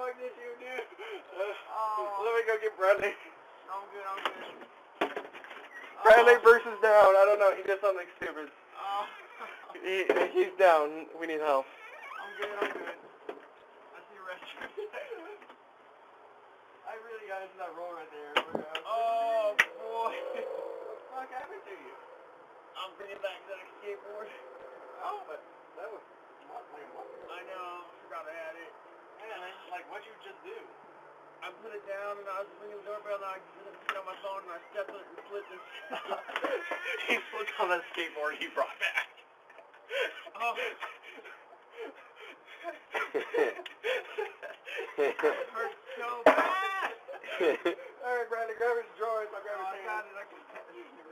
fuck did you do? Let me go get Bradley. I'm good. Bradley versus down. I don't know. He did something stupid. He's down. We need help. I'm good. I see a restaurant. I really got into that roll right there. Oh, boy. What happened to you? I'm bringing back that skateboard. Oh, but that was not playing one. I know. I forgot I had it. Man, like, what'd you just do? I put it down and I was ringing the doorbell and I put it on my phone and I stepped on it and flipped it. He flipped on that skateboard he brought back. Oh. It hurts so bad. Alright, Bradley, grab his drawers. I'll grab his I got it. I got it. You need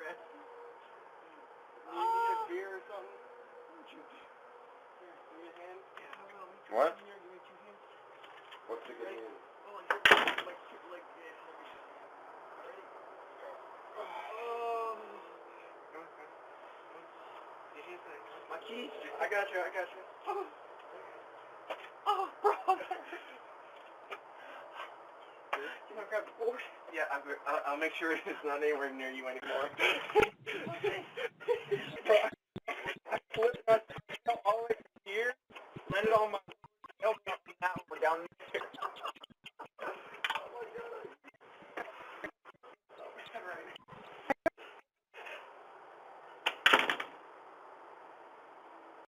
a beer or something? Here, give me a hand. What? What's the good hand? My keys. I got you. Oh, bro. You want to grab the board? Yeah, I'll make sure it's not anywhere near you anymore. Bro, I flipped that all the way here, landed on my elbow, now we're down there.